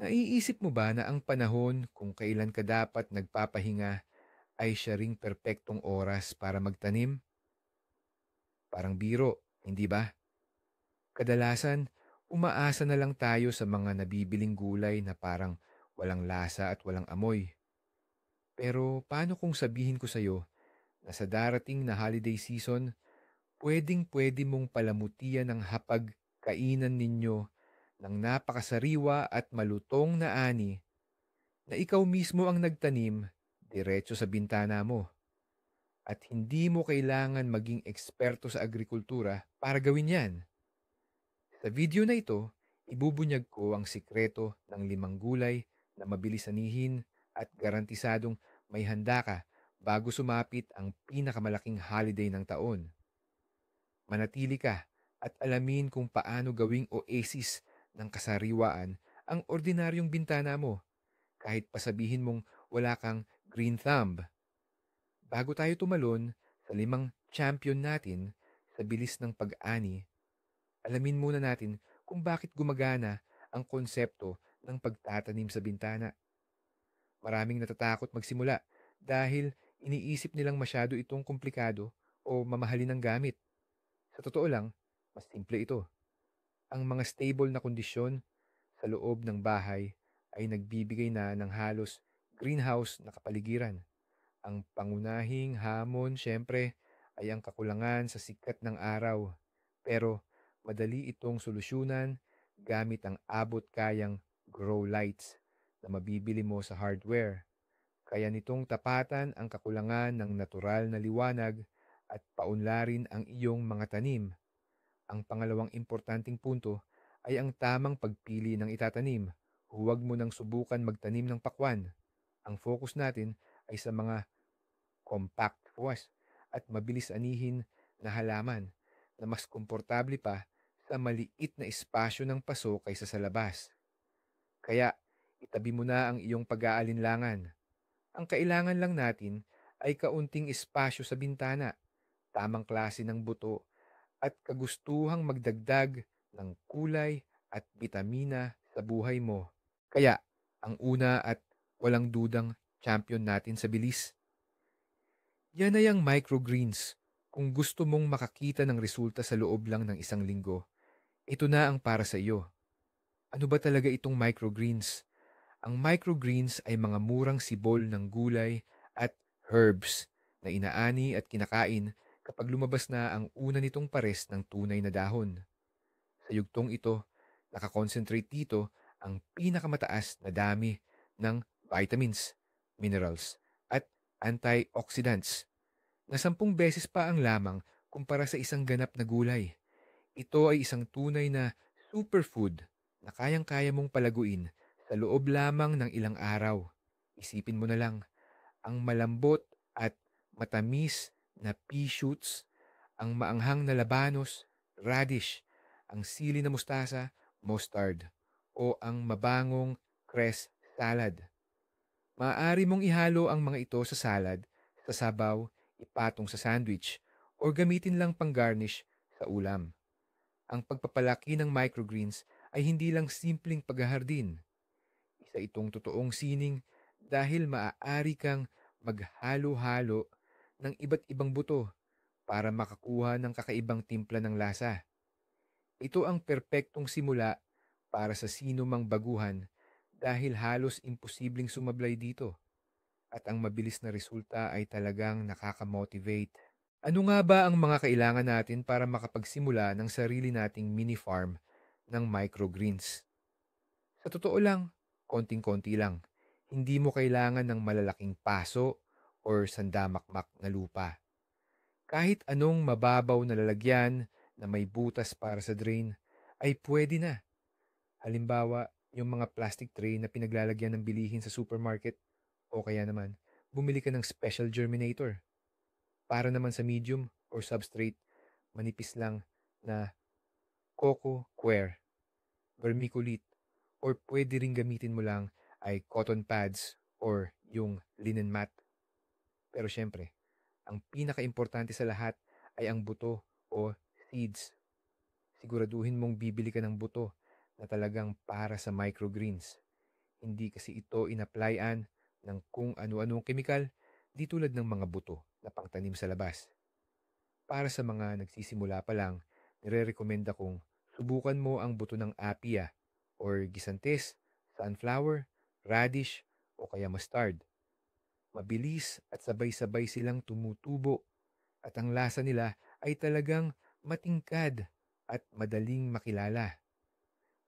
Naiisip mo ba na ang panahon kung kailan ka dapat nagpapahinga ay siya ring perpektong oras para magtanim? Parang biro, hindi ba? Kadalasan, umaasa na lang tayo sa mga nabibiling gulay na parang walang lasa at walang amoy. Pero paano kung sabihin ko sa'yo na sa darating na holiday season, pwedeng-pwede mong palamutian ng hapag kainan ninyo ng napakasariwa at malutong na ani na ikaw mismo ang nagtanim diretso sa bintana mo at hindi mo kailangan maging eksperto sa agrikultura para gawin yan. Sa video na ito, ibubunyag ko ang sikreto ng 5 gulay na mabilis anihin at garantisadong may handa ka bago sumapit ang pinakamalaking holiday ng taon. Manatili ka at alamin kung paano gawing oasis ng kasariwaan ang ordinaryong bintana mo kahit pasabihin mong wala kang green thumb. Bago tayo tumalon sa 5 champion natin sa bilis ng pag-ani, alamin muna natin kung bakit gumagana ang konsepto ng pagtatanim sa bintana. Maraming natatakot magsimula dahil iniisip nilang masyado itong komplikado o mamahalin ng gamit. Sa totoo lang, mas simple ito. Ang mga stable na kondisyon sa loob ng bahay ay nagbibigay na ng halos greenhouse na kapaligiran. Ang pangunahing hamon siyempre ay ang kakulangan sa sikat ng araw. Pero madali itong solusyonan gamit ang abot-kayang grow lights na mabibili mo sa hardware. Kaya nitong tapatan ang kakulangan ng natural na liwanag at paunlarin ang iyong mga tanim. Ang pangalawang importanteng punto ay ang tamang pagpili ng itatanim. Huwag mo nang subukan magtanim ng pakwan. Ang focus natin ay sa mga compact puwas at mabilis anihin na halaman na mas komportable pa sa maliit na espasyo ng paso kaysa sa labas. Kaya itabi mo na ang iyong pag-aalinlangan. Ang kailangan lang natin ay kaunting espasyo sa bintana, tamang klase ng buto at kagustuhang magdagdag ng kulay at bitamina sa buhay mo. Kaya, ang una at walang dudang champion natin sa bilis, yan ay ang microgreens. Kung gusto mong makakita ng resulta sa loob lang ng 1 linggo, ito na ang para sa iyo. Ano ba talaga itong microgreens? Ang microgreens ay mga murang sibol ng gulay at herbs na inaani at kinakain kapag lumabas na ang una nitong pares ng tunay na dahon. Sa yugtong ito, nakakonsentrate dito ang pinakamataas na dami ng vitamins, minerals, at antioxidants na 10 beses pa ang lamang kumpara sa isang ganap na gulay. Ito ay isang tunay na superfood na kayang-kaya mong palaguin sa loob lamang ng ilang araw. Isipin mo na lang, ang malambot at matamis na pea shoots, ang maanghang na labanos, radish, ang sili na mustasa, mustard, o ang mabangong cress salad. Maaari mong ihalo ang mga ito sa salad, sa sabaw, ipatong sa sandwich, o gamitin lang pang garnish sa ulam. Ang pagpapalaki ng microgreens ay hindi lang simpleng paghahardin. Isa itong totoong sining dahil maaari kang maghalo-halo ng iba't ibang buto para makakuha ng kakaibang timpla ng lasa. Ito ang perpektong simula para sa sino mang baguhan dahil halos imposibleng sumablay dito at ang mabilis na resulta ay talagang nakaka-motivate. Ano nga ba ang mga kailangan natin para makapagsimula ng sarili nating mini farm ng microgreens? Sa totoo lang, konting-konti lang. Hindi mo kailangan ng malalaking paso or sandamakmak na lupa. Kahit anong mababaw na lalagyan na may butas para sa drain ay pwede na. Halimbawa, yung mga plastic tray na pinaglalagyan ng bilihin sa supermarket o kaya naman, bumili ka ng special germinator. Para naman sa medium or substrate, manipis lang na coco coir, vermiculite, or pwede ring gamitin mo lang ay cotton pads or yung linen mat. Pero syempre, ang pinaka-importante sa lahat ay ang buto o seeds. Siguraduhin mong bibili ka ng buto na talagang para sa microgreens. Hindi kasi ito inaplayan ng kung ano-anong kemikal di tulad ng mga buto na pangtanim sa labas. Para sa mga nagsisimula pa lang, nire-recommenda kong subukan mo ang buto ng apia or gisantes, sunflower, radish o kaya mustard. Mabilis at sabay-sabay silang tumutubo at ang lasa nila ay talagang matingkad at madaling makilala.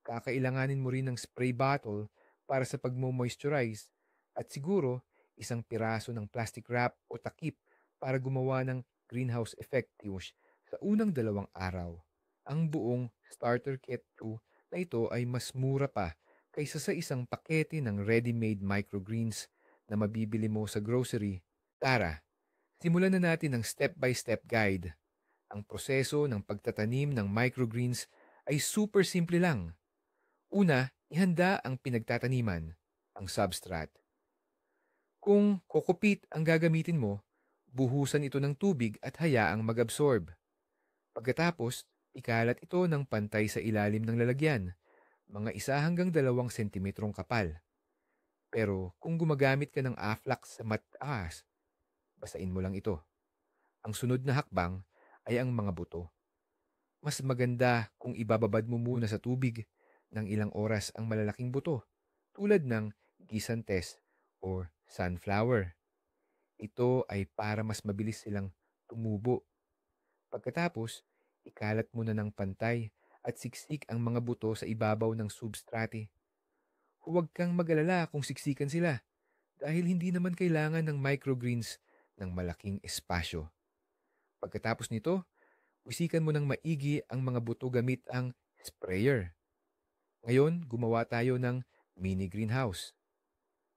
Kakailanganin mo rin ng spray bottle para sa pagmo-moisturize at siguro isang piraso ng plastic wrap o takip para gumawa ng greenhouse effect sa unang 2 araw. Ang buong starter kit 2 na ito ay mas mura pa kaysa sa isang pakete ng ready-made microgreens na mabibili mo sa grocery. Tara, simulan na natin ang step-by-step guide. Ang proseso ng pagtatanim ng microgreens ay super simple lang. Una, ihanda ang pinagtataniman, ang substrate. Kung kokopit ang gagamitin mo, buhusan ito ng tubig at hayaang mag-absorb. Pagkatapos, ikalat ito ng pantay sa ilalim ng lalagyan, mga 1 hanggang 2 sentimetrong kapal. Pero kung gumagamit ka ng aflax sa mataas, basain mo lang ito. Ang sunod na hakbang ay ang mga buto. Mas maganda kung ibababad mo muna sa tubig ng ilang oras ang malalaking buto, tulad ng gisantes or sunflower. Ito ay para mas mabilis silang tumubo. Pagkatapos, ikalat mo na ng pantay at siksik ang mga buto sa ibabaw ng substrate. Huwag kang mag-alala kung siksikan sila dahil hindi naman kailangan ng microgreens ng malaking espasyo. Pagkatapos nito, wisikan mo ng maigi ang mga buto gamit ang sprayer. Ngayon, gumawa tayo ng mini greenhouse.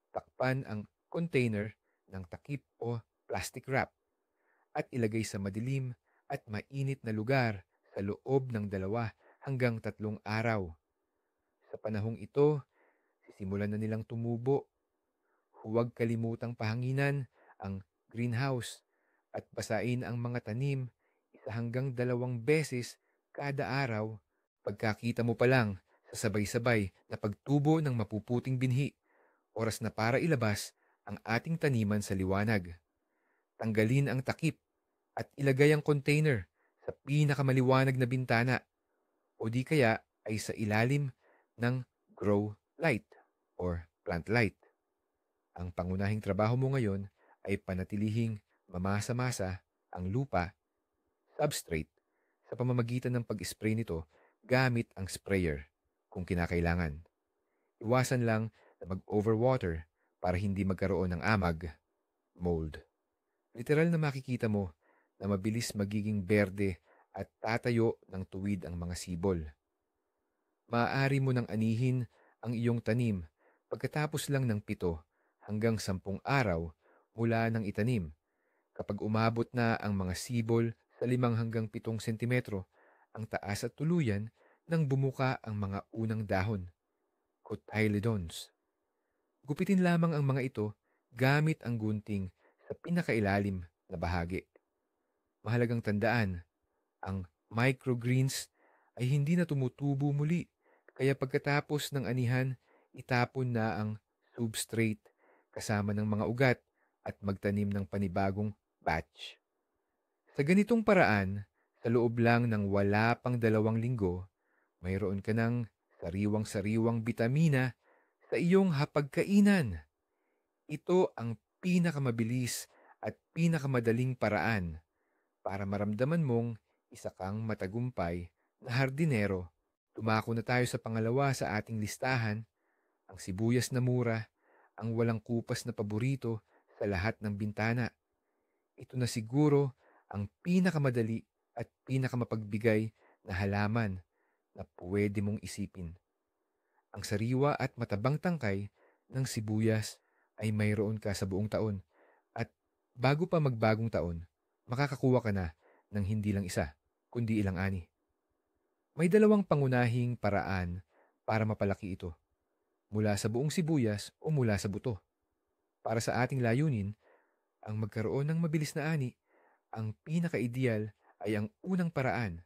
Takpan ang container ng takip o plastic wrap at ilagay sa madilim at mainit na lugar sa loob ng 2 hanggang 3 araw. Sa panahong ito, sisimulan na nilang tumubo. Huwag kalimutang pahanginan ang greenhouse at basain ang mga tanim 1 hanggang 2 beses kada araw. Pagkakita mo pa lang sa sabay-sabay na pagtubo ng mapuputing binhi, oras na para ilabas ang ating taniman sa liwanag. Tanggalin ang takip at ilagay ang container sa pinakamaliwanag na bintana o di kaya ay sa ilalim ng grow light or plant light. Ang pangunahing trabaho mo ngayon ay panatilihing mamasa-masa ang lupa, substrate, sa pamamagitan ng pag-spray nito gamit ang sprayer kung kinakailangan. Iwasan lang na mag-overwater para hindi magkaroon ng amag, mold. Literal na makikita mo na mabilis magiging berde at tatayo ng tuwid ang mga sibol. Maaari mo nang anihin ang iyong tanim pagkatapos lang ng 7 hanggang 10 araw mula ng itanim. Kapag umabot na ang mga sibol sa 5 hanggang 7 sentimetro, ang taas at tuluyan nang bumuka ang mga unang dahon, cotyledons. Gupitin lamang ang mga ito gamit ang gunting sa pinakailalim na bahagi. Mahalagang tandaan, ang microgreens ay hindi na tumutubo muli, kaya pagkatapos ng anihan, itapon na ang substrate kasama ng mga ugat at magtanim ng panibagong batch. Sa ganitong paraan, sa loob lang ng wala pang 2 linggo, mayroon ka ng sariwang-sariwang bitamina sa iyong hapagkainan. Ito ang pinakamabilis at pinakamadaling paraan para maramdaman mong isa kang matagumpay na hardinero. Tumako na tayo sa pangalawa sa ating listahan, ang sibuyas na mura, ang walang kupas na paborito sa lahat ng bintana. Ito na siguro ang pinakamadali at pinakamapagbigay na halaman na pwede mong isipin. Ang sariwa at matabang tangkay ng sibuyas ay mayroon ka sa buong taon at bago pa magbagong taon, makakakuha ka na ng hindi lang isa, kundi ilang ani. May 2 pangunahing paraan para mapalaki ito, mula sa buong sibuyas o mula sa buto. Para sa ating layunin, ang magkaroon ng mabilis na ani, ang pinaka-ideal ay ang unang paraan,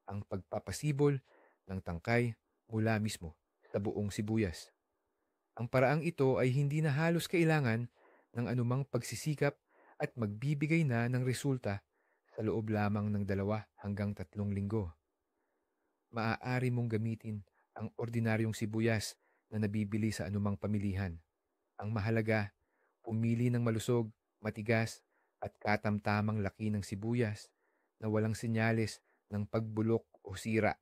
ang pagpapasibol ng tangkay mula mismo sa buong sibuyas. Ang paraang ito ay hindi na halos kailangan ng anumang pagsisikap at magbibigay na ng resulta sa loob lamang ng 2 hanggang 3 linggo. Maaari mong gamitin ang ordinaryong sibuyas na nabibili sa anumang pamilihan. Ang mahalaga, pumili ng malusog, matigas at katamtamang laki ng sibuyas na walang senyales ng pagbulok o sira.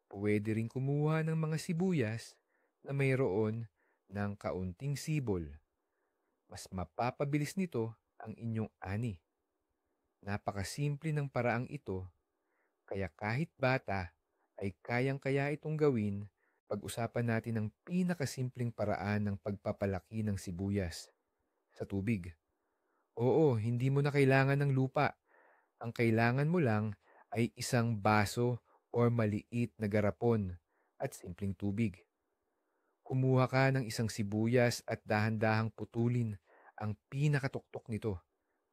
Puwede ring kumuha ng mga sibuyas na mayroon ng kaunting sibol. Mas mapapabilis nito ang inyong ani. Napakasimple ng paraang ito, kaya kahit bata ay kayang-kaya itong gawin. Pag-usapan natin ang pinakasimpleng paraan ng pagpapalaki ng sibuyas sa tubig. Oo, hindi mo na kailangan ng lupa. Ang kailangan mo lang ay isang baso o maliit na garapon at simpleng tubig. Kumuha ka ng isang sibuyas at dahan-dahang putulin ang pinakatuktok nito,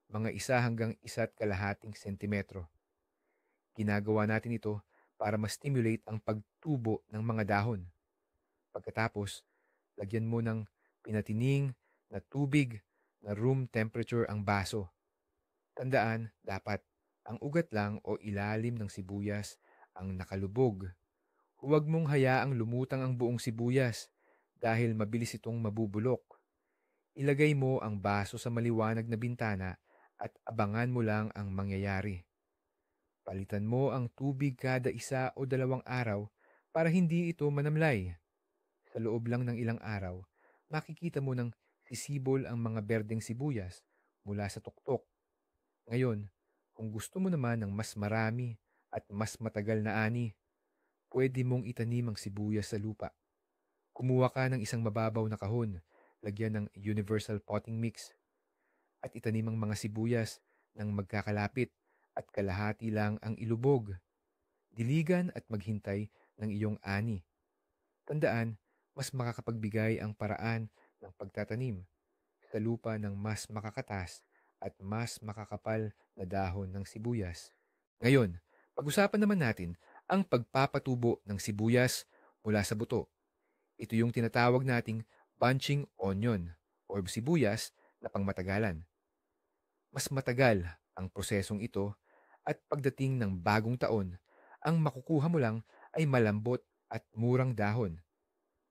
mga 1 hanggang 1.5 sentimetro. Ginagawa natin ito para ma-stimulate ang pagtubo ng mga dahon. Pagkatapos, lagyan mo ng pinatining na tubig na room temperature ang baso. Tandaan, dapat ang ugat lang o ilalim ng sibuyas ang nakalubog. Huwag mong hayaang lumutang ang buong sibuyas dahil mabilis itong mabubulok. Ilagay mo ang baso sa maliwanag na bintana at abangan mo lang ang mangyayari. Palitan mo ang tubig kada 1 o 2 araw para hindi ito manamlay. Sa loob lang ng ilang araw, makikita mo ng sisibol ang mga berdeng sibuyas mula sa tuktok. Ngayon, kung gusto mo naman ng mas marami at mas matagal na ani, pwede mong itanim ang sibuyas sa lupa. Kumuha ka ng isang mababaw na kahon, lagyan ng universal potting mix, at itanim ang mga sibuyas ng magkakalapit at kalahati lang ang ilubog. Diligan at maghintay ng iyong ani. Tandaan, mas makakapagbigay ang paraan ng pagtatanim sa lupa ng mas makakatas at mas makakapal na dahon ng sibuyas. Ngayon, pag-usapan naman natin ang pagpapatubo ng sibuyas mula sa buto. Ito yung tinatawag nating bunching onion o sibuyas na pangmatagalan. Mas matagal ang prosesong ito at pagdating ng bagong taon, ang makukuha mo lang ay malambot at murang dahon.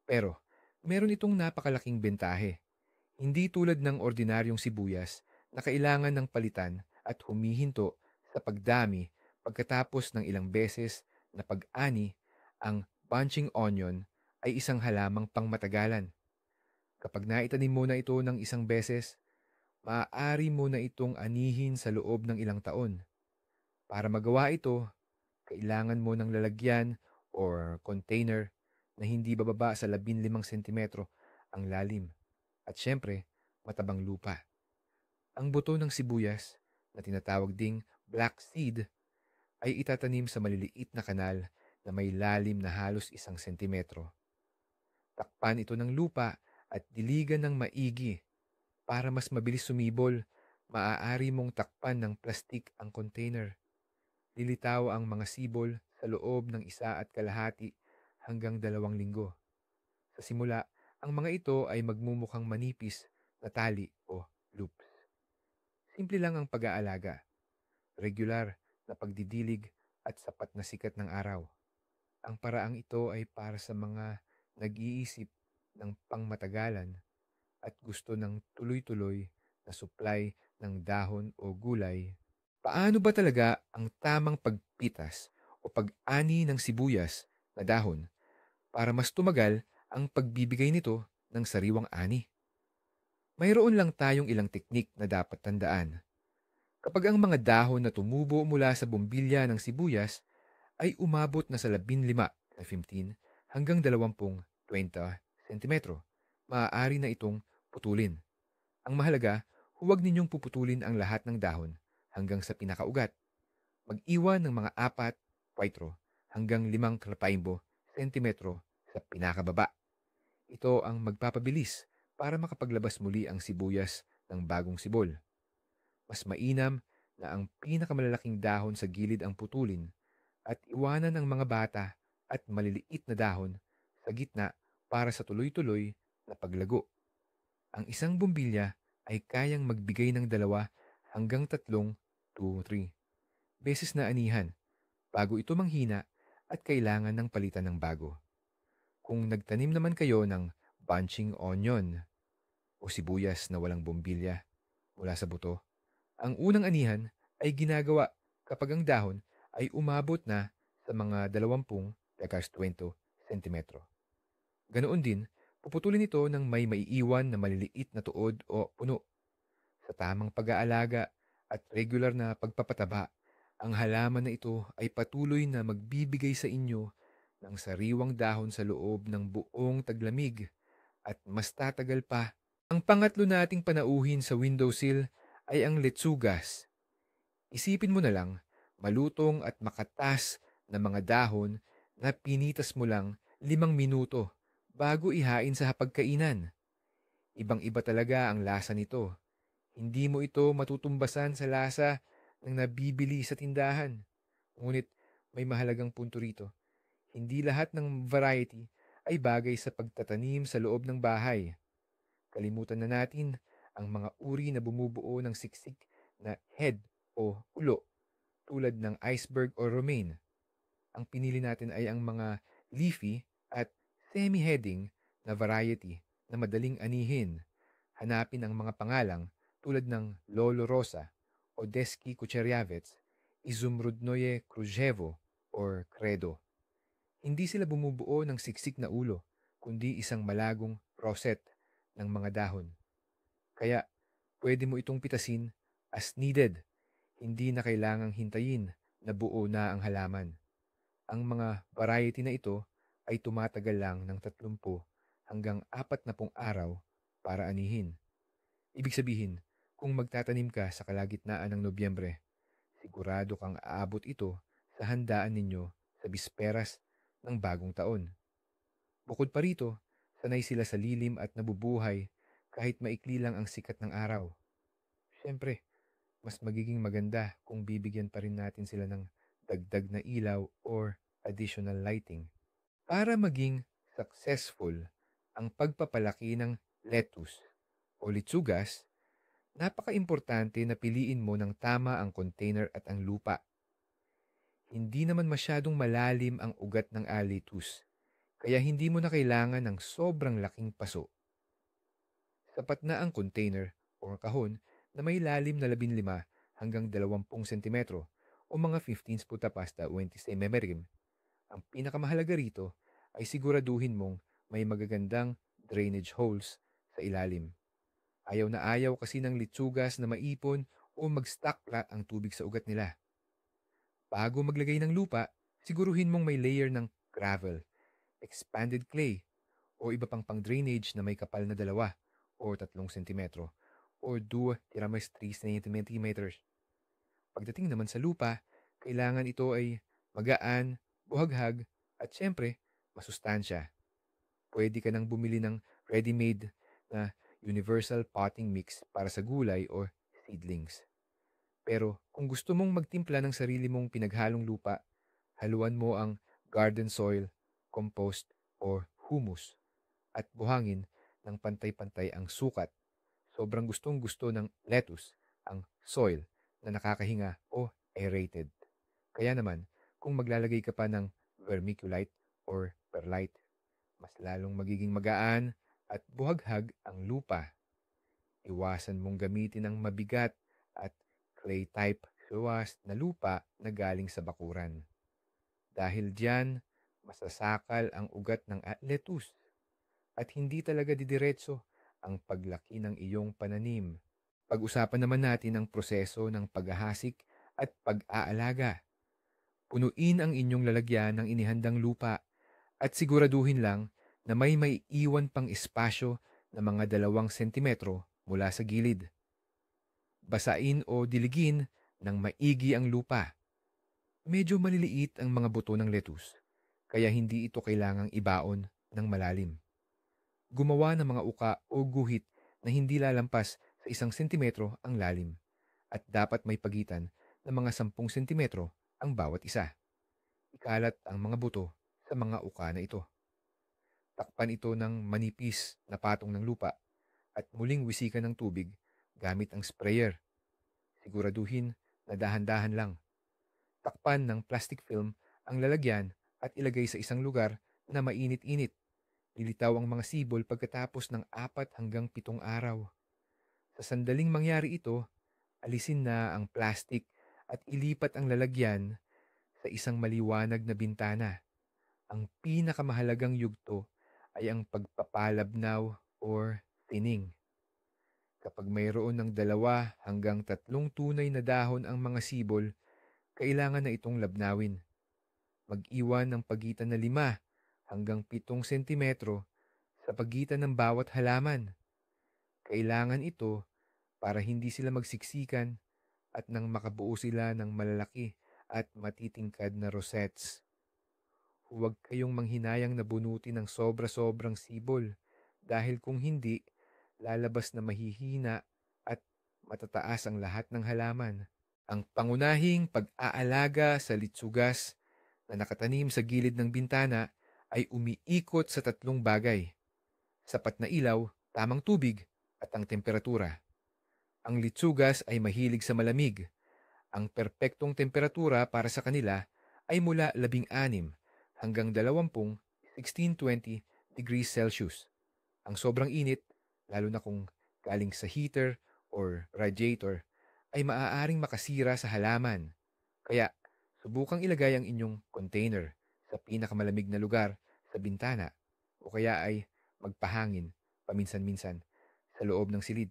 Pero meron itong napakalaking bentahe. Hindi tulad ng ordinaryong sibuyas na kailangan ng palitan at humihinto sa pagdami pagkatapos ng ilang beses na pag-ani. Ang bunching onion ay isang halamang pangmatagalan. Kapag naitanim mo na ito ng isang beses, maaari mo na itong anihin sa loob ng ilang taon. Para magawa ito, kailangan mo ng lalagyan or container na hindi bababa sa 15 sentimetro ang lalim. At syempre, matabang lupa. Ang buto ng sibuyas, na tinatawag ding black seed, ay itatanim sa maliliit na kanal na may lalim na halos 1 sentimetro. Takpan ito ng lupa at diligan ng maigi. Para mas mabilis sumibol, maaari mong takpan ng plastik ang container. Lilitaw ang mga sibol sa loob ng 1.5 hanggang 2 linggo. Sa simula, ang mga ito ay magmumukhang manipis na tali o loops. Simple lang ang pag-aalaga, regular na pagdidilig at sapat na sikat ng araw. Ang paraang ito ay para sa mga nag-iisip ng pangmatagalan at gusto ng tuloy-tuloy na supply ng dahon o gulay. Paano ba talaga ang tamang pagpitas o pag-ani ng sibuyas na dahon para mas tumagal ang pagbibigay nito ng sariwang ani? Mayroon lang tayong ilang teknik na dapat tandaan. Kapag ang mga dahon na tumubo mula sa bumbilya ng sibuyas ay umabot na sa 15 hanggang 20 sentimetro, maaari na itong putulin. Ang mahalaga, huwag ninyong puputulin ang lahat ng dahon hanggang sa pinakaugat. Mag-iwan ng mga 4 hanggang 5 sentimetro sa pinakababa. Ito ang magpapabilis para makapaglabas muli ang sibuyas ng bagong sibol. Mas mainam na ang pinakamalalaking dahon sa gilid ang putulin at iwanan ang mga bata at maliliit na dahon sa gitna para sa tuloy-tuloy na paglago. Ang isang bumbilya ay kayang magbigay ng 2 hanggang 3 beses na anihan bago ito manghina at kailangan ng palitan ng bago. Kung nagtanim naman kayo ng bunching onion o sibuyas na walang bumbilya mula sa buto, ang unang anihan ay ginagawa kapag ang dahon ay umabot na sa mga 20 hanggang 20 sentimetro. Ganoon din, puputulin ito ng may maiiwan na maliliit na tuod o puno. Sa tamang pag-aalaga at regular na pagpapataba, ang halaman na ito ay patuloy na magbibigay sa inyo ng sariwang dahon sa loob ng buong taglamig at mas tatagal pa. Ang pangatlo nating panauhin sa windowsill ay ang letsugas. Isipin mo na lang, malutong at makatas na mga dahon na pinitas mo lang 5 minuto bago ihain sa hapagkainan. Ibang-iba talaga ang lasa nito. Hindi mo ito matutumbasan sa lasa ng nabibili sa tindahan. Ngunit may mahalagang punto rito. Hindi lahat ng variety ay bagay sa pagtatanim sa loob ng bahay. Kalimutan na natin ang mga uri na bumubuo ng siksik na head o ulo tulad ng iceberg o romaine. Ang pinili natin ay ang mga leafy at semi-heading na variety na madaling anihin. Hanapin ang mga pangalang tulad ng Lolo Rosa, Odesky Kucheryavets, Izumrudnoye Krujevo, or Credo. Hindi sila bumubuo ng siksik na ulo, kundi isang malagong rosette ng mga dahon. Kaya, pwede mo itong pitasin as needed. Hindi na kailangang hintayin na buo na ang halaman. Ang mga variety na ito ay tumatagal lang ng 30 hanggang 40 araw para anihin. Ibig sabihin, kung magtatanim ka sa kalagitnaan ng Nobyembre, sigurado kang aabot ito sa handaan ninyo sa bisperas ng bagong taon. Bukod pa rito, sanay sila sa lilim at nabubuhay kahit maikli lang ang sikat ng araw. Siyempre, mas magiging maganda kung bibigyan pa rin natin sila ng dagdag na ilaw or additional lighting. Para maging successful ang pagpapalaki ng lettuce o litsugas, napaka-importante na piliin mo ng tama ang container at ang lupa. Hindi naman masyadong malalim ang ugat ng lettuce, kaya hindi mo na kailangan ng sobrang laking paso. Sapat na ang container o kahon na may lalim na 15 hanggang 20 sentimetro o mga 15 sputa pasta 20 cm. Ang pinakamahalaga rito ay siguraduhin mong may magagandang drainage holes sa ilalim. Ayaw na ayaw kasi ng litsugas na maipon o mag-stuck ang tubig sa ugat nila. Bago maglagay ng lupa, siguruhin mong may layer ng gravel, expanded clay, o iba pang pang-drainage na may kapal na 2 o 3 sentimetro o 2-3 centimeters. Pagdating naman sa lupa, kailangan ito ay magaan, buhaghag, at syempre, masustansya. Pwede ka nang bumili ng ready-made na universal potting mix para sa gulay o seedlings. Pero kung gusto mong magtimpla ng sarili mong pinaghalong lupa, haluan mo ang garden soil, compost, or humus at buhangin ng pantay-pantay ang sukat. Sobrang gustong-gusto ng lettuce ang soil na nakakahinga o aerated. Kaya naman, kung maglalagay ka pa ng vermiculite or perlite, mas lalong magiging magaan at buhaghag ang lupa. Iwasan mong gamitin ang mabigat at clay-type luwas na lupa na galing sa bakuran. Dahil diyan, masasakal ang ugat ng lettuce at hindi talaga didiretso ang paglaki ng iyong pananim. Pag-usapan naman natin ang proseso ng paghahasik at pag-aalaga. Punuin ang inyong lalagyan ng inihandang lupa at siguraduhin lang na may maiiwan pang espasyo na mga 2 sentimetro mula sa gilid. Basain o diligin ng maigi ang lupa. Medyo maliliit ang mga buto ng lettuce, kaya hindi ito kailangang ibaon ng malalim. Gumawa ng mga uka o guhit na hindi lalampas sa 1 sentimetro ang lalim at dapat may pagitan ng mga 10 sentimetro ang bawat isa. Ikalat ang mga buto sa mga uka na ito. Takpan ito ng manipis na patong ng lupa at muling wisikan ng tubig gamit ang sprayer. Siguraduhin na dahan-dahan lang. Takpan ng plastic film ang lalagyan at ilagay sa isang lugar na mainit-init. Lilitaw ang mga sibol pagkatapos ng 4 hanggang 7 araw. Sa sandaling mangyari ito, alisin na ang plastic at ilipat ang lalagyan sa isang maliwanag na bintana. Ang pinakamahalagang yugto ay ang pagpapalabnaw or thinning. Kapag mayroon ng 2 hanggang 3 tunay na dahon ang mga sibol, kailangan na itong labnawin. Mag-iwan ng pagitan na 5 hanggang 7 sentimetro sa pagitan ng bawat halaman. Kailangan ito para hindi sila magsiksikan at nang makabuo sila ng malalaki at matitingkad na rosettes. Huwag kayong manghinayang na bunutin ng sobra-sobrang sibol dahil kung hindi, lalabas na mahihina at matataas ang lahat ng halaman. Ang pangunahing pag-aalaga sa litsugas na nakatanim sa gilid ng bintana ay umiikot sa 3 bagay: sapat na ilaw, tamang tubig, at ang temperatura. Ang litsugas ay mahilig sa malamig. Ang perpektong temperatura para sa kanila ay mula 16 hanggang 20 16-20 degrees Celsius. Ang sobrang init, lalo na kung galing sa heater or radiator, ay maaaring makasira sa halaman. Kaya, subukang ilagay ang inyong container sa pinakamalamig na lugar sa bintana o kaya ay magpahangin paminsan-minsan sa loob ng silid.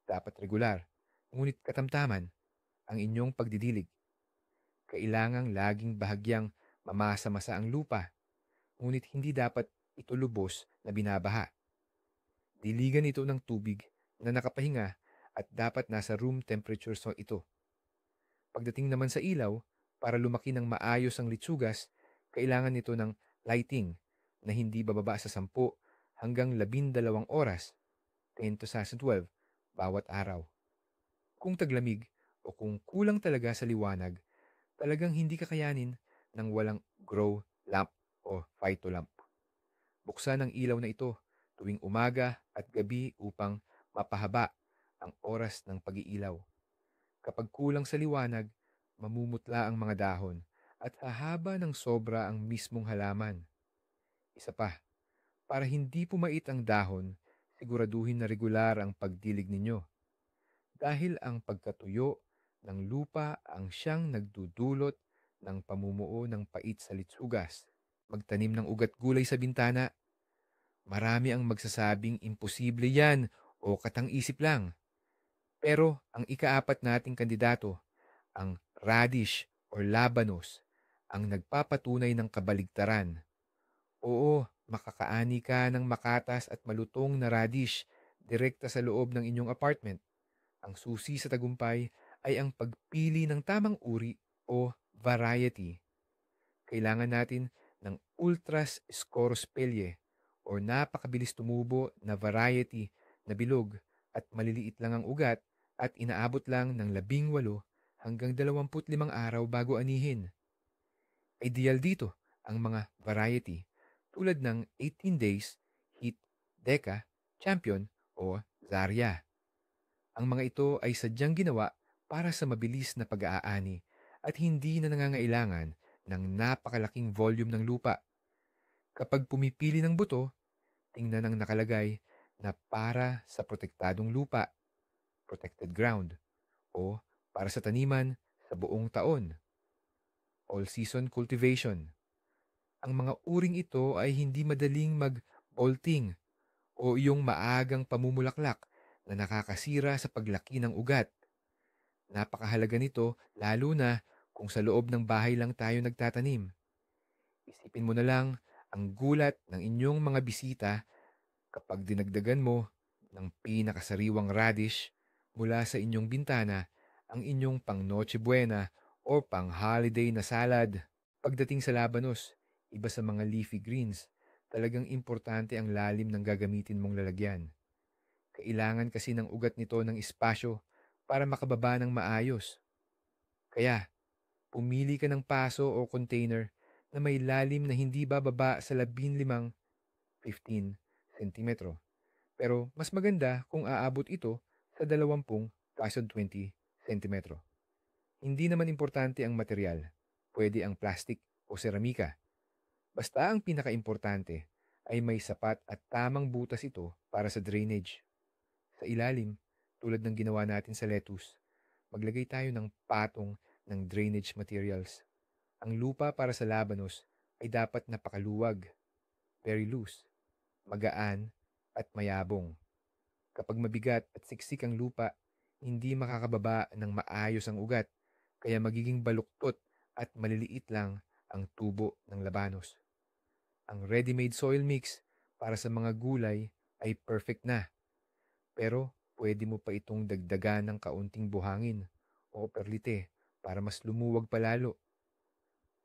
Dapat regular, ngunit katamtaman ang inyong pagdidilig. Kailangang laging bahagyang mamasa-masa ang lupa, ngunit hindi dapat ito lubos na binabaha. Diligan ito ng tubig na nakapahinga at dapat nasa room temperature ito. Pagdating naman sa ilaw, para lumaki ng maayos ang litsugas, kailangan nito ng lighting na hindi bababa sa 10 hanggang 12 oras, 10 to 12, bawat araw. Kung taglamig o kung kulang talaga sa liwanag, talagang hindi kakayanin ng walang grow lamp o phytolamp. Buksan ang ilaw na ito tuwing umaga at gabi upang mapahaba ang oras ng pag-iilaw. Kapag kulang sa liwanag, mamumutla ang mga dahon at hahaba ng sobra ang mismong halaman. Isa pa, para hindi pumait ang dahon, siguraduhin na regular ang pagdilig ninyo. Dahil ang pagkatuyo ng lupa ang siyang nagdudulot ng pamumuo ng pait sa litsugas. Magtanim ng ugat gulay sa bintana. Marami ang magsasabing imposible yan o katang-isip lang. Pero ang ika-4 nating kandidato, ang radish or labanos, ang nagpapatunay ng kabaligtaran. Oo, makakaani ka ng makatas at malutong na radish direkta sa loob ng inyong apartment. Ang susi sa tagumpay ay ang pagpili ng tamang uri o variety. Kailangan natin ng ultras scorospelye o napakabilis tumubo na variety na bilog at maliliit lang ang ugat at inaabot lang ng 18 hanggang 25 araw bago anihin. Ideal dito ang mga variety tulad ng 18 Days, Heat, Deca, Champion o Zarya. Ang mga ito ay sadyang ginawa para sa mabilis na pag-aani at hindi na nangangailangan ng napakalaking volume ng lupa. Kapag pumipili ng buto, tingnan ang nakalagay na para sa protektadong lupa, protected ground, o para sa taniman sa buong taon, all-season cultivation. Ang mga uring ito ay hindi madaling mag-bolting o yung maagang pamumulaklak na nakakasira sa paglaki ng ugat. Napakahalaga nito lalo na kung sa loob ng bahay lang tayo nagtatanim. Isipin mo na lang ang gulat ng inyong mga bisita kapag dinagdagan mo ng pinakasariwang radish mula sa inyong bintana ang inyong pang Noche Buena o pang holiday na salad. Pagdating sa labanos, iba sa mga leafy greens, talagang importante ang lalim ng gagamitin mong lalagyan. Kailangan kasi ng ugat nito ng espasyo para makababa ng maayos. Kaya, pumili ka ng paso o container na may lalim na hindi bababa sa 15 15 sentimetro. Pero mas maganda kung aabot ito sa 20 sentimetro. Hindi naman importante ang material. Pwede ang plastic o seramika. Basta ang pinakaimportante ay may sapat at tamang butas ito para sa drainage. Sa ilalim, tulad ng ginawa natin sa lettuce, maglagay tayo ng patong ng drainage materials. Ang lupa para sa labanos ay dapat napakaluwag, very loose, magaan at mayabong. Kapag mabigat at siksik ang lupa, hindi makakababa ng maayos ang ugat, kaya magiging baluktot at maliliit lang ang tubo ng labanos. Ang ready-made soil mix para sa mga gulay ay perfect na, pero pwede mo pa itong dagdagan ng kaunting buhangin o perlite para mas lumuwag palalo.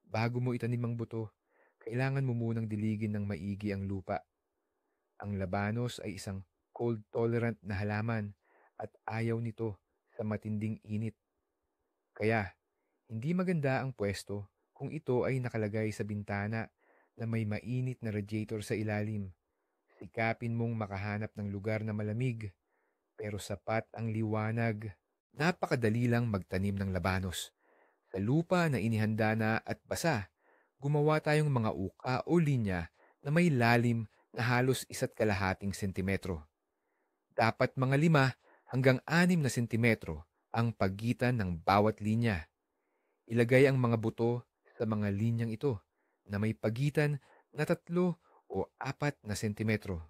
Bago mo itanim ang buto, kailangan mo munang diligin ng maigi ang lupa. Ang labanos ay isang cold-tolerant na halaman at ayaw nito sa matinding init. Kaya, hindi maganda ang pwesto kung ito ay nakalagay sa bintana na may mainit na radiator sa ilalim. Sikapin mong makahanap ng lugar na malamig pero sapat ang liwanag. Napakadali lang magtanim ng labanos. Sa lupa na inihanda na at basa, gumawa tayong mga uka o linya na may lalim na halos 1.5 sentimetro. Dapat mga 5 hanggang 6 na sentimetro ang pagitan ng bawat linya. Ilagay ang mga buto sa mga linyang ito na may pagitan na 3 o 4 na sentimetro.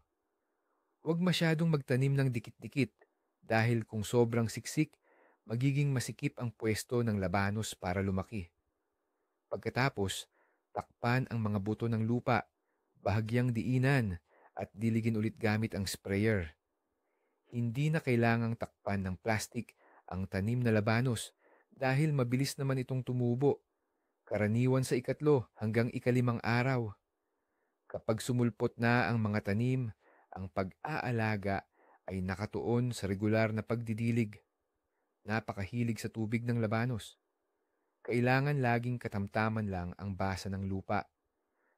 Huwag masyadong magtanim ng dikit-dikit dahil kung sobrang siksik, magiging masikip ang pwesto ng labanos para lumaki. Pagkatapos, takpan ang mga buto ng lupa, bahagyang diinan at diligin ulit gamit ang sprayer. Hindi na kailangang takpan ng plastic ang tanim na labanos dahil mabilis naman itong tumubo, karaniwan sa 3 hanggang 5 araw. Kapag sumulpot na ang mga tanim, ang pag-aalaga ay nakatuon sa regular na pagdidilig. Napakahilig sa tubig ng labanos. Kailangan laging katamtaman lang ang basa ng lupa.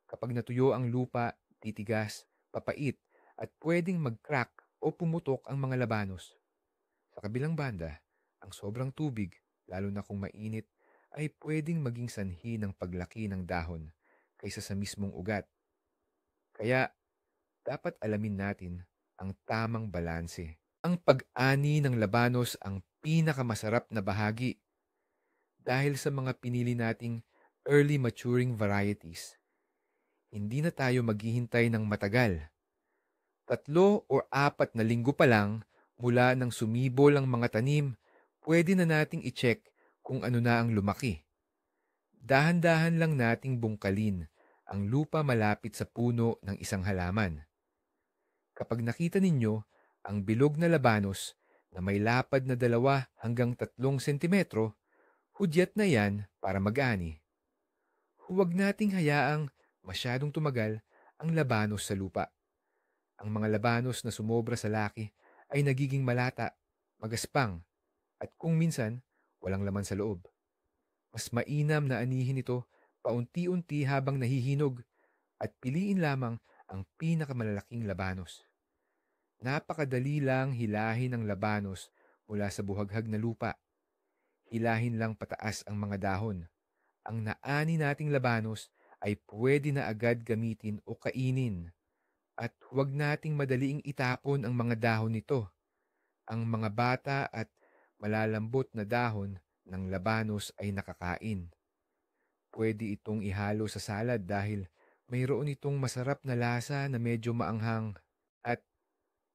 Kapag natuyo ang lupa, titigas, papait, at pwedeng mag-crack o pumutok ang mga labanos. Sa kabilang banda, ang sobrang tubig, lalo na kung mainit, ay pwedeng maging sanhi ng paglaki ng dahon kaysa sa mismong ugat. Kaya, dapat alamin natin ang tamang balanse. Ang pag-ani ng labanos ang pinakamasarap na bahagi dahil sa mga pinili nating early maturing varieties. Hindi na tayo maghihintay ng matagal. 3 o 4 na linggo pa lang mula nang sumibol ang mga tanim, pwede na nating i-check kung ano na ang lumaki. Dahan-dahan lang nating bungkalin ang lupa malapit sa puno ng isang halaman. Kapag nakita ninyo ang bilog na labanos na may lapad na 2 hanggang 3 sentimetro, hudyat na yan para mag-ani. Huwag nating hayaang masyadong tumagal ang labanos sa lupa. Ang mga labanos na sumobra sa laki ay nagiging malata, magaspang, at kung minsan, walang laman sa loob. Mas mainam na anihin ito paunti-unti habang nahihinog at piliin lamang ang pinakamalalaking labanos. Napakadali lang hilahin ang labanos mula sa buhaghag na lupa. Hilahin lang pataas ang mga dahon. Ang naani nating labanos ay pwede na agad gamitin o kainin. At huwag nating madaliing itapon ang mga dahon nito. Ang mga bata at malalambot na dahon ng labanos ay nakakain. Pwede itong ihalo sa salad dahil mayroon itong masarap na lasa na medyo maanghang. At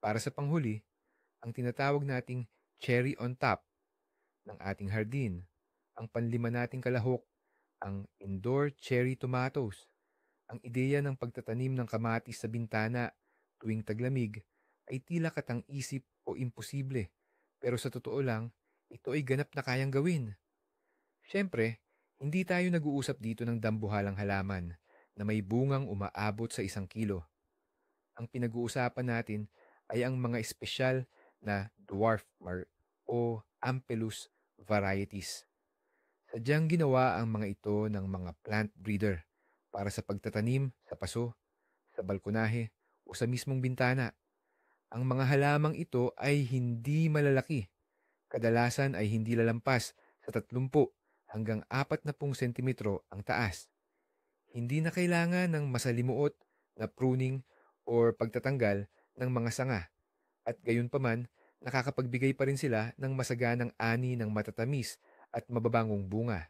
para sa panghuli, ang tinatawag nating cherry on top ng ating hardin, ang panlima nating kalahok, ang indoor cherry tomatoes. Ang ideya ng pagtatanim ng kamatis sa bintana tuwing taglamig ay tila katang-isip o imposible. Pero sa totoo lang, ito ay ganap na kayang gawin. Siyempre, hindi tayo nag-uusap dito ng dambuhalang halaman na may bungang umaabot sa 1 kilo. Ang pinag-uusapan natin ay ang mga espesyal na dwarf o ampelus varieties. Sadyang ginawa ang mga ito ng mga plant breeder para sa pagtatanim sa paso, sa balkonahe, o sa mismong bintana. Ang mga halamang ito ay hindi malalaki. Kadalasan ay hindi lalampas sa 30 hanggang 40 sentimetro ang taas. Hindi na kailangan ng masalimuot na pruning or pagtatanggal ng mga sanga, at gayunpaman nakakapagbigay pa rin sila ng masaganang ani ng matatamis at mababangong bunga.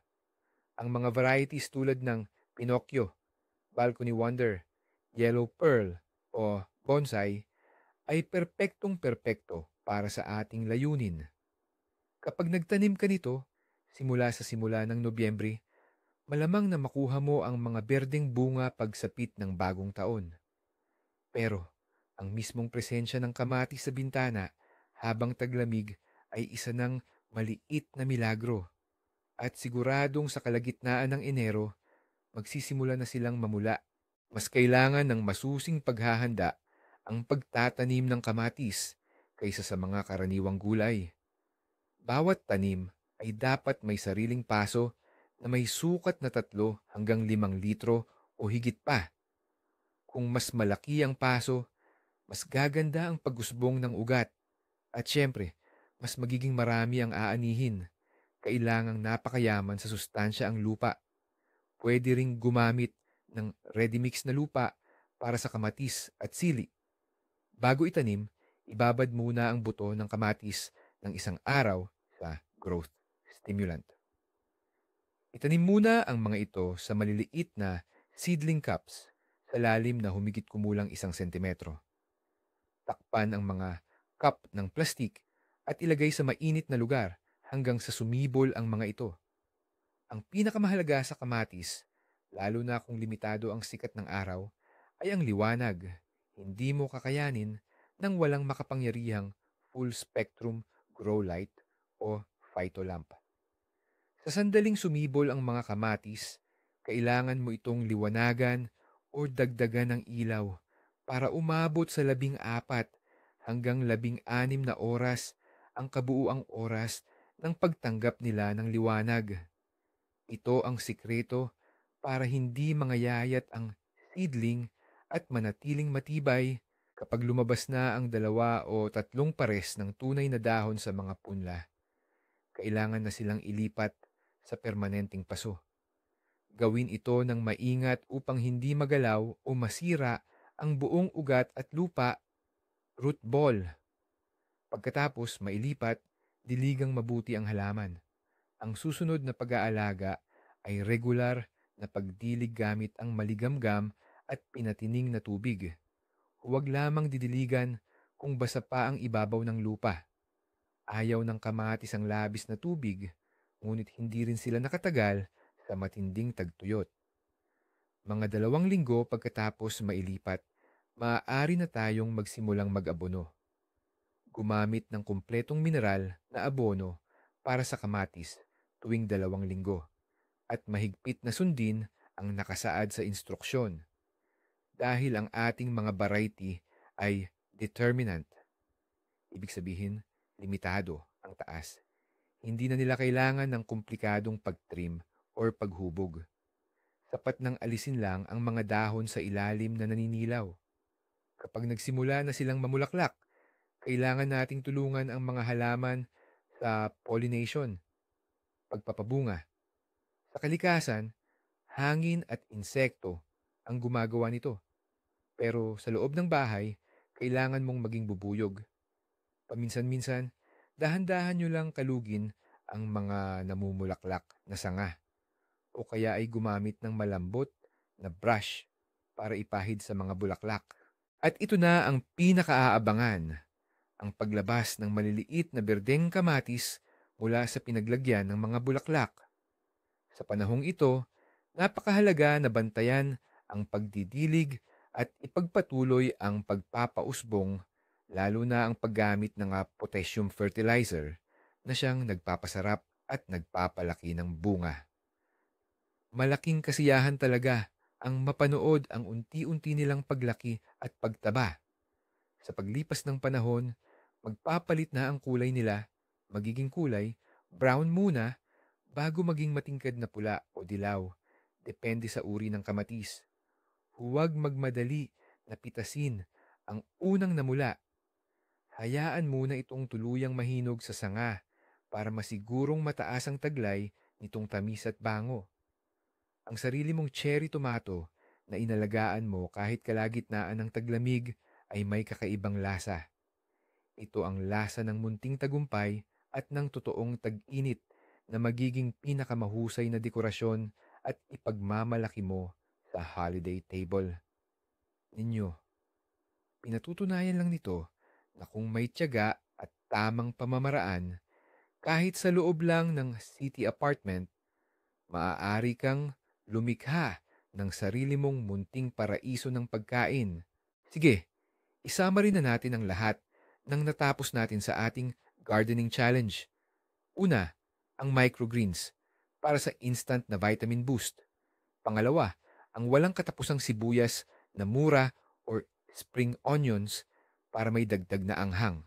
Ang mga varieties tulad ng Pinocchio, Balcony Wonder, Yellow Pearl o Bonsai ay perpektong-perpekto para sa ating layunin. Kapag nagtanim ka nito, simula ng Nobyembre, malamang na makuha mo ang mga berdeng bunga pagsapit ng bagong taon. Pero, ang mismong presensya ng kamatis sa bintana habang taglamig ay isa ng maliit na milagro, at siguradong sa kalagitnaan ng Enero, magsisimula na silang mamula. Mas kailangan ng masusing paghahanda ang pagtatanim ng kamatis kaysa sa mga karaniwang gulay. Bawat tanim ay dapat may sariling paso na may sukat na 3 hanggang 5 litro o higit pa. Kung mas malaki ang paso, mas gaganda ang pagusbong ng ugat, at syempre, mas magiging marami ang aanihin. Kailangang napakayaman sa sustansya ang lupa. Pwede ring gumamit ng ready mix na lupa para sa kamatis at sili. Bago itanim, ibabad muna ang buto ng kamatis ng 1 araw sa growth stimulant. Itanim muna ang mga ito sa maliliit na seedling cups sa lalim na humigit kumulang 1 sentimetro. Takpan ang mga cup ng plastik at ilagay sa mainit na lugar hanggang sa sumibol ang mga ito. Ang pinakamahalaga sa kamatis, lalo na kung limitado ang sikat ng araw, ay ang liwanag. Hindi mo kakayanin ng walang makapangyarihang full spectrum grow light o phytolamp. Sa sandaling sumibol ang mga kamatis, kailangan mo itong liwanagan o dagdagan ng ilaw para umabot sa 14 hanggang 16 na oras ang kabuuang oras ng pagtanggap nila ng liwanag. Ito ang sikreto para hindi mangayayat ang seedling at manatiling matibay. Kapag lumabas na ang 2 o 3 pares ng tunay na dahon sa mga punla, kailangan na silang ilipat sa permanenteng paso. Gawin ito ng maingat upang hindi magalaw o masira ang buong ugat at lupa, root ball. Pagkatapos mailipat, diligang mabuti ang halaman. Ang susunod na pag-aalaga ay regular na pagdilig gamit ang maligamgam at pinatining na tubig. Huwag lamang didiligan kung basa pa ang ibabaw ng lupa. Ayaw ng kamatis ang labis na tubig, ngunit hindi rin sila nakatagal sa matinding tagtuyot. Mga 2 linggo pagkatapos mailipat, maaari na tayong magsimulang mag-abono. Gumamit ng kumpletong mineral na abono para sa kamatis tuwing 2 linggo, at mahigpit na sundin ang nakasaad sa instruksyon. Dahil ang ating mga variety ay determinant, ibig sabihin, limitado ang taas. Hindi na nila kailangan ng komplikadong pag-trim or paghubog. Sapat nang alisin lang ang mga dahon sa ilalim na naninilaw. Kapag nagsimula na silang mamulaklak, kailangan nating tulungan ang mga halaman sa pollination, pagpapabunga. Sa kalikasan, hangin at insekto ang gumagawa nito. Pero sa loob ng bahay, kailangan mong maging bubuyog. Paminsan-minsan, dahan-dahan nyo lang kalugin ang mga namumulaklak na sanga, o kaya ay gumamit ng malambot na brush para ipahid sa mga bulaklak. At ito na ang pinakaaabangan, ang paglabas ng maliliit na berdeng kamatis mula sa pinaglagyan ng mga bulaklak. Sa panahong ito, napakahalaga na bantayan ang pagdidilig at ipagpatuloy ang pagpapausbong, lalo na ang paggamit ng potassium fertilizer na siyang nagpapasarap at nagpapalaki ng bunga. Malaking kasiyahan talaga ang mapanood ang unti-unti nilang paglaki at pagtaba. Sa paglipas ng panahon, magpapalit na ang kulay nila, magiging kulay brown muna bago maging matingkad na pula o dilaw, depende sa uri ng kamatis. Huwag magmadali na pitasin Ang unang namula, hayaan muna itong tuluyang mahinog sa sanga para masigurong mataas ang taglay nitong tamis at bango. Ang sarili mong cherry tomato na inalagaan mo kahit kalagitnaan ng taglamig ay may kakaibang lasa. Ito ang lasa ng munting tagumpay at ng totoong tag-init na magiging pinakamahusay na dekorasyon at ipagmamalaki mo sa holiday table ninyo. Pinatutunayan lang nito na kung may tiyaga at tamang pamamaraan, kahit sa loob lang ng city apartment, maaari kang lumikha ng sarili mong munting paraiso ng pagkain. Sige, isama rin na natin ang lahat ng natapos natin sa ating gardening challenge. Una, ang microgreens para sa instant na vitamin boost. Pangalawa, ang walang katapusang sibuyas na mura or spring onions para may dagdag na anghang.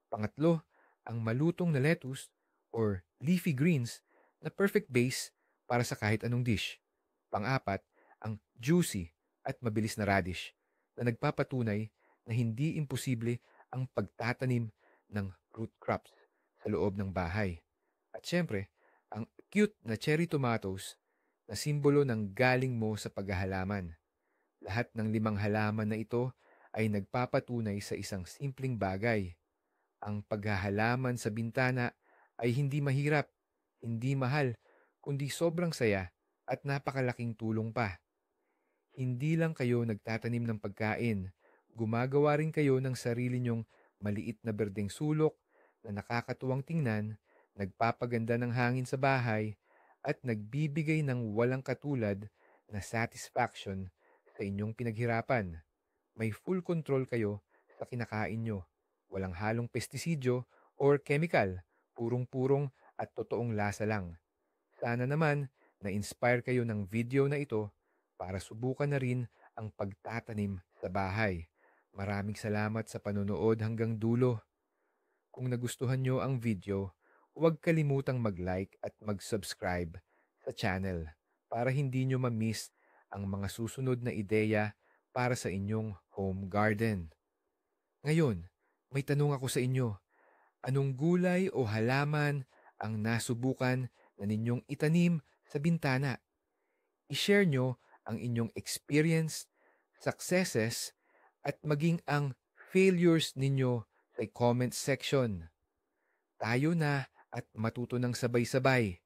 Pangatlo, ang malutong na lettuce or leafy greens na perfect base para sa kahit anong dish. Pang-apat, ang juicy at mabilis na radish na nagpapatunay na hindi imposible ang pagtatanim ng root crops sa loob ng bahay. At syempre, ang cute na cherry tomatoes na simbolo ng galing mo sa paghahalaman. Lahat ng 5 halaman na ito ay nagpapatunay sa isang simpleng bagay. Ang paghahalaman sa bintana ay hindi mahirap, hindi mahal, kundi sobrang saya at napakalaking tulong pa. Hindi lang kayo nagtatanim ng pagkain, gumagawa rin kayo ng sarili nyong maliit na berdeng sulok na nakakatuwang tingnan, nagpapaganda ng hangin sa bahay, at nagbibigay ng walang katulad na satisfaction sa inyong pinaghirapan. May full control kayo sa kinakain nyo. Walang halong pestisidyo or chemical, purong-purong at totoong lasa lang. Sana naman na-inspire kayo ng video na ito para subukan na rin ang pagtatanim sa bahay. Maraming salamat sa panonood hanggang dulo. Kung nagustuhan nyo ang video, huwag kalimutang mag-like at mag-subscribe sa channel para hindi nyo ma-miss ang mga susunod na ideya para sa inyong home garden. Ngayon, may tanong ako sa inyo. Anong gulay o halaman ang nasubukan na ninyong itanim sa bintana? I-share nyo ang inyong experience, successes, at maging ang failures ninyo sa comment section. Tayo na at matuto ng sabay-sabay